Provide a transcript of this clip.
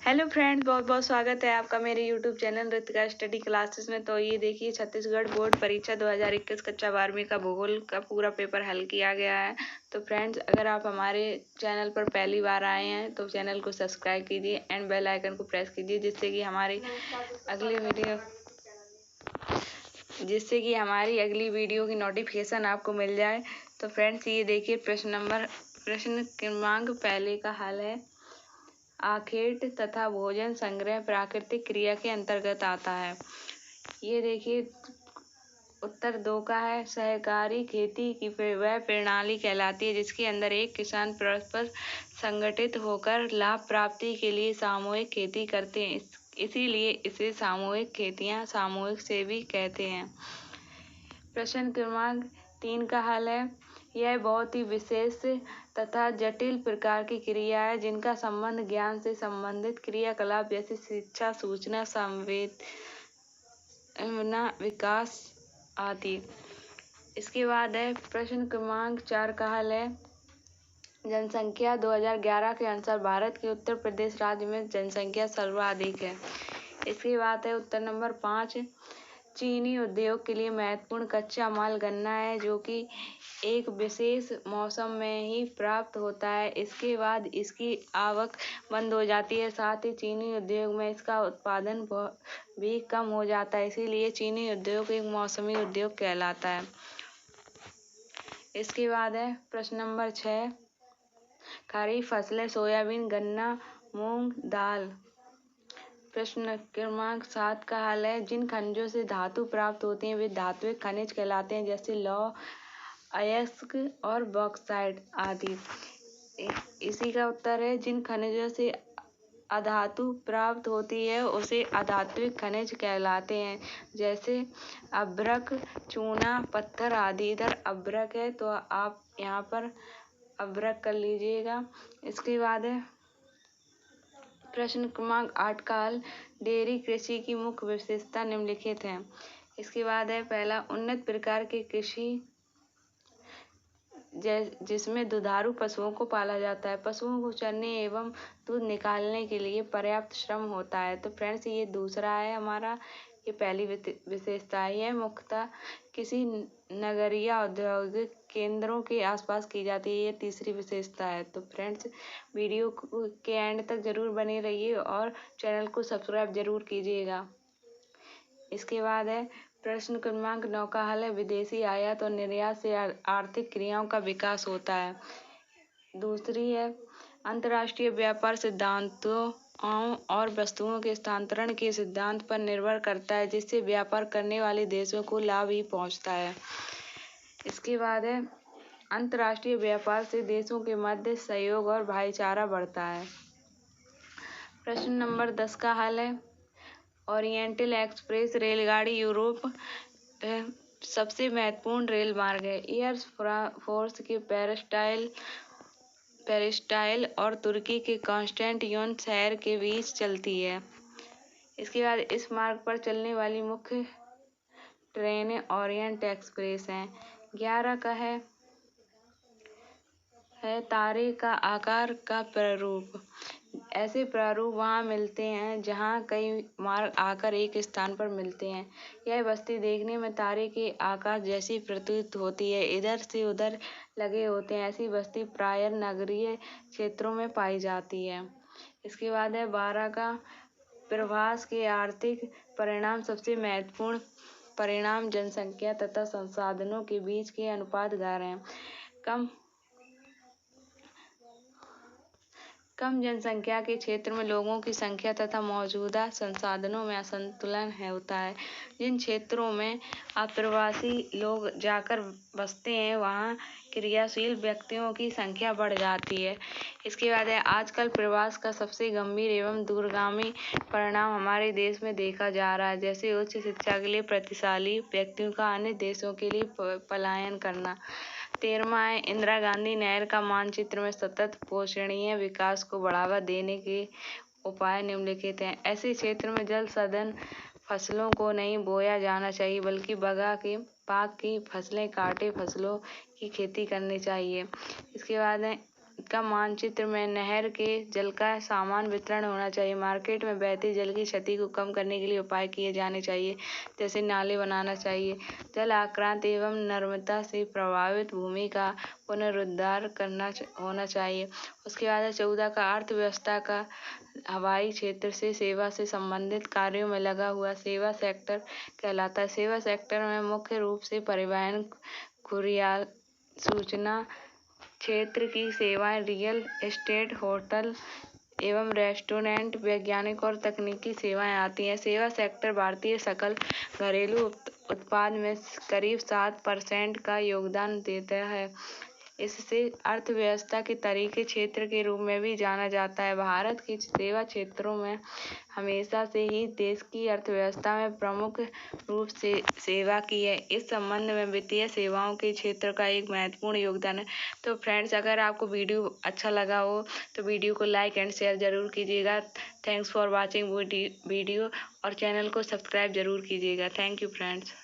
Hello friends, बहुत बहुत स्वागत है आपका मेरे YouTube channel Ritika study classes में। तो ये देखिए, छत्तीसगढ़ बोर्ड परीक्षा 2021 कक्षा 12वीं का भूगोल का पूरा पेपर हल किया गया है। तो फ्रेंड्स, अगर आप हमारे चैनल पर पहली बार आए हैं तो चैनल को सब्सक्राइब कीजिए एंड बेल आइकन को प्रेस कीजिए, जिससे कि हमारी अगली वीडियो की नोटिफिकेशन आपको मिल जाए। तो फ्रेंड्स, ये देखिए, प्रश्न क्रमांक पहले का हल है। आखेट तथा भोजन संग्रह प्राकृतिक क्रिया के अंतर्गत आता है। ये देखिए, उत्तर 2 का है। सहकारी खेती की वह प्रणाली कहलाती है जिसके अंदर एक किसान परस्पर संगठित होकर लाभ प्राप्ति के लिए सामूहिक खेती करते हैं, इसीलिए इसे सामूहिक खेतियां सामूहिक से भी कहते हैं। प्रश्न क्रमांक 3 का हल है। यह बहुत ही विशेष तथा जटिल प्रकार की क्रिया है जिनका संबंध ज्ञान से संबंधित क्रियाकलाप जैसे शिक्षा, सूचना, संवेदना, विकास आदि। इसके बाद है प्रश्न क्रमांक 4 का हल है। जनसंख्या 2011 के अनुसार भारत के उत्तर प्रदेश राज्य में जनसंख्या सर्वाधिक है। इसके बाद है उत्तर नंबर 5। चीनी उद्योग के लिए महत्वपूर्ण कच्चा माल गन्ना है, जो कि एक विशेष मौसम में ही प्राप्त होता है। इसके बाद इसकी आवक बंद हो जाती है। साथ ही चीनी उद्योग में इसका उत्पादन भी कम हो जाता है, इसीलिए चीनी उद्योग एक मौसमी उद्योग कहलाता है। इसके बाद है प्रश्न नंबर 6। खरीफ फसलें सोयाबीन, गन्ना, मूंग, दाल। प्रश्न क्रमांक 7 का हल है। जिन खनिजों से धातु प्राप्त होती है वे धात्विक खनिज कहलाते हैं, जैसे लौह, अयस्क और बॉक्साइट आदि। इसी का उत्तर है। जिन खनिजों से अधातु प्राप्त होती है उसे अधात्विक खनिज कहलाते हैं, जैसे अभ्रक, चूना, पत्थर आदि। इधर अभ्रक है तो आप यहाँ पर अभ्रक कर लीजिएगा। इसके बाद है प्रश्न क्रमांक 8 का हल। डेयरी कृषि की मुख्य विशेषता निम्नलिखित हैं। इसके बाद है पहला, उन्नत प्रकार की कृषि जिसमें दुधारू पशुओं को पाला जाता है। पशुओं को चरने एवं दूध निकालने के लिए पर्याप्त श्रम होता है। तो फ्रेंड्स, ये दूसरा है हमारा। ये पहली विशेषता है। यह मुख्यतः किसी नगरीय औद्योगिक केंद्रों के आसपास की जाती है। ये तीसरी विशेषता है। तो फ्रेंड्स, वीडियो के एंड तक जरूर बने रहिए और चैनल को सब्सक्राइब जरूर कीजिएगा। इसके बाद है प्रश्न क्रमांक 9 का हल है। विदेशी आयात और निर्यात से आर्थिक क्रियाओं का विकास होता है। दूसरी है, अंतर्राष्ट्रीय व्यापार सिद्धांतों और वस्तुओं के स्थानांतरण के सिद्धांत पर निर्भर करता है, जिससे व्यापार करने वाले देशों को लाभ ही पहुंचता है। इसके बाद है, अंतर्राष्ट्रीय व्यापार से देशों के मध्य सहयोग और भाईचारा बढ़ता है। प्रश्न नंबर 10 का हल है। ओरिएंटल एक्सप्रेस रेलगाड़ी यूरोप सबसे महत्वपूर्ण रेल मार्ग है। एयर फोर्स के पेरिस्टाइल और तुर्की के कॉन्स्टेंटियोन शहर के बीच चलती है। इसके बाद इस मार्ग पर चलने वाली मुख्य ट्रेनें ओरिएंट एक्सप्रेस हैं। 11 का है तारे का आकार का प्रारूप। ऐसे प्रारूप वहाँ मिलते हैं जहाँ कई मार्ग आकर एक स्थान पर मिलते हैं। यह बस्ती देखने में तारे के आकार जैसी प्रतीत होती है, इधर से उधर लगे होते हैं। ऐसी बस्ती प्रायः नगरीय क्षेत्रों में पाई जाती है। इसके बाद है 12 का प्रवास के आर्थिक परिणाम। सबसे महत्वपूर्ण परिणाम जनसंख्या तथा संसाधनों के बीच के अनुपात गार हैं। कम जनसंख्या के क्षेत्र में लोगों की संख्या तथा मौजूदा संसाधनों में असंतुलन होता है। जिन क्षेत्रों में अप्रवासी लोग जाकर बसते हैं वहाँ क्रियाशील व्यक्तियों की संख्या बढ़ जाती है। इसके बाद है, आजकल प्रवास का सबसे गंभीर एवं दूरगामी परिणाम हमारे देश में देखा जा रहा है, जैसे उच्च शिक्षा के लिए प्रतिशाली व्यक्तियों का अन्य देशों के लिए पलायन करना। 13वां है, इंदिरा गांधी नहर का मानचित्र में सतत पोषणीय विकास को बढ़ावा देने के उपाय निम्नलिखित हैं। ऐसे क्षेत्र में जल संसाधन फसलों को नहीं बोया जाना चाहिए, बल्कि बगा के पाक की फसलें काटे फसलों की खेती करनी चाहिए। इसके बाद है का मानचित्र में नहर के जल का समान वितरण होना चाहिए। मार्केट में बहते जल की क्षति को कम करने के लिए उपाय किए जाने चाहिए, जैसे नाले बनाना चाहिए। जल आक्रांत एवं नर्मदा से प्रभावित भूमि का पुनरुद्धार होना चाहिए। उसके बाद 14 का अर्थव्यवस्था का हवाई क्षेत्र से सेवा से संबंधित कार्यों में लगा हुआ सेवा सेक्टर कहलाता है। सेवा सेक्टर में मुख्य रूप से परिवहन, कुरियर, सूचना क्षेत्र की सेवाएं, रियल एस्टेट, होटल एवं रेस्टोरेंट, वैज्ञानिक और तकनीकी सेवाएं आती हैं। सेवा सेक्टर भारतीय सकल घरेलू उत्पाद में करीब 7% का योगदान देता है। इससे अर्थव्यवस्था के तरीके क्षेत्र के रूप में भी जाना जाता है। भारत के सेवा क्षेत्रों में हमेशा से ही देश की अर्थव्यवस्था में प्रमुख रूप से सेवा की है। इस संबंध में वित्तीय सेवाओं के क्षेत्र का एक महत्वपूर्ण योगदान है। तो फ्रेंड्स, अगर आपको वीडियो अच्छा लगा हो तो वीडियो को लाइक एंड शेयर जरूर कीजिएगा। थैंक्स फॉर वॉचिंग वीडियो और चैनल को सब्सक्राइब जरूर कीजिएगा। Thank you friends.